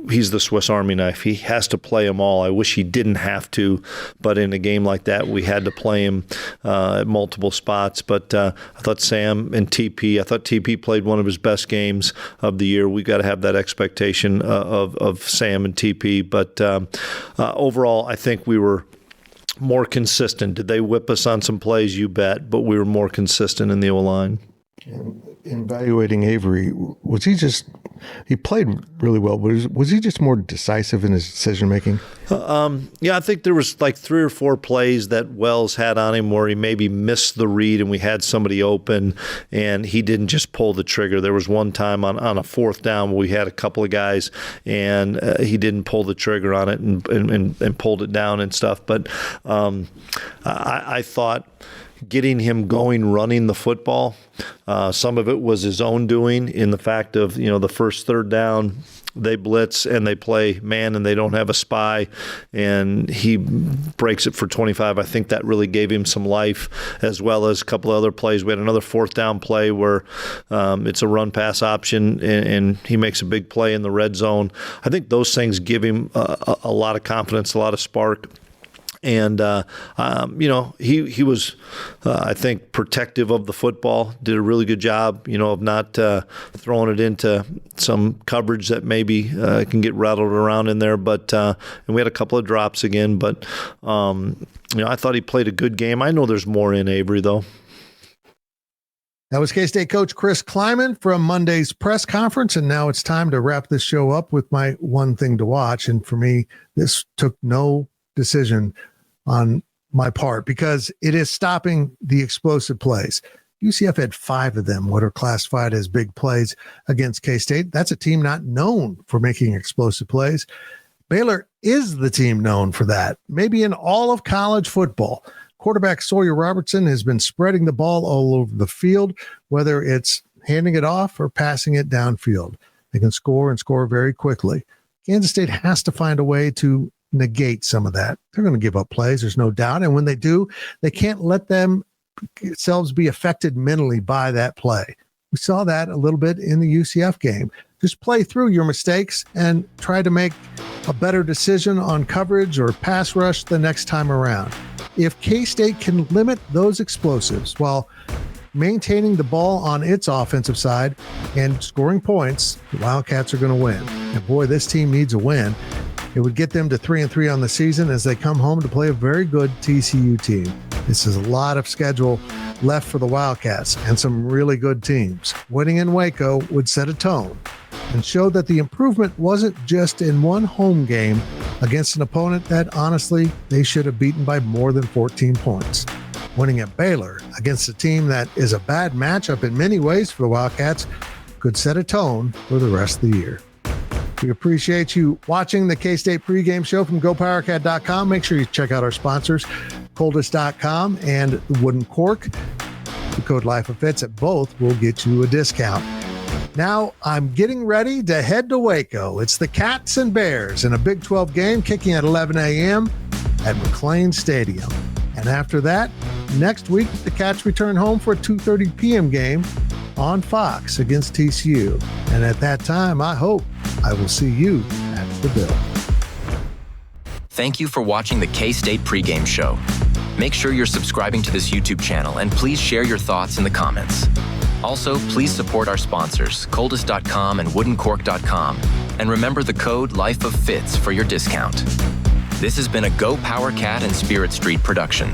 he's the Swiss Army knife. He has to play them all. I wish he didn't have to, but in a game like that, we had to play him at multiple spots. But I thought Sam and TP, I thought TP played one of his best games of the year. We got to have that expectation of Sam and TP. But overall, I think we were more consistent. Did they whip us on some plays? You bet. But we were more consistent in the O-line. In evaluating Avery, he played really well, but was he just more decisive in his decision-making? Yeah, I think there was like 3 or 4 plays that Wells had on him where he maybe missed the read and we had somebody open and he didn't just pull the trigger. There was one time on a 4th down where we had a couple of guys and he didn't pull the trigger on it and pulled it down and stuff. But I thought getting him going, running the football, some of it was his own doing in the fact of, the first 3rd down, they blitz and they play man and they don't have a spy and he breaks it for 25. I think that really gave him some life, as well as a couple of other plays. We had another 4th down play where it's a run pass option and he makes a big play in the red zone. I think those things give him a lot of confidence, a lot of spark. And, he was, I think, protective of the football, did a really good job, of not throwing it into some coverage that maybe can get rattled around in there. But and we had a couple of drops again. But, I thought he played a good game. I know there's more in Avery, though. That was K-State coach Chris Klieman from Monday's press conference. And now it's time to wrap this show up with my one thing to watch. And for me, this took no decision on my part because it is stopping the explosive plays. UCF had 5 of them, what are classified as big plays against K-State. That's a team not known for making explosive plays. Baylor is the team known for that, maybe in all of college football. Quarterback Sawyer Robertson has been spreading the ball all over the field, whether it's handing it off or passing it downfield. They can score and score very quickly. Kansas State has to find a way to negate some of that. They're going to give up plays, there's no doubt. And when they do, they can't let themselves be affected mentally by that play. We saw that a little bit in the UCF game. Just play through your mistakes and try to make a better decision on coverage or pass rush the next time around. If K-State can limit those explosives while maintaining the ball on its offensive side and scoring points, the Wildcats are going to win. And boy, this team needs a win. It would get them to 3-3 on the season as they come home to play a very good TCU team. This is a lot of schedule left for the Wildcats and some really good teams. Winning in Waco would set a tone and show that the improvement wasn't just in one home game against an opponent that, honestly, they should have beaten by more than 14 points. Winning at Baylor against a team that is a bad matchup in many ways for the Wildcats could set a tone for the rest of the year. We appreciate you watching the K-State pregame show from GoPowerCat.com. Make sure you check out our sponsors, Coldest.com and The Wooden Cork. The code LifeOfFits at both will get you a discount. Now I'm getting ready to head to Waco. It's the Cats and Bears in a Big 12 game kicking at 11 a.m. at McLean Stadium. And after that, next week, the Cats return home for a 2:30 p.m. game on Fox against TCU. And at that time, I hope I will see you at the Bill. Thank you for watching the K-State Pregame Show. Make sure you're subscribing to this YouTube channel and please share your thoughts in the comments. Also, please support our sponsors, Coldest.com and WoodenCork.com, and remember the code LIFEOFFITS for your discount. This has been a Go Power Cat and Spirit Street production.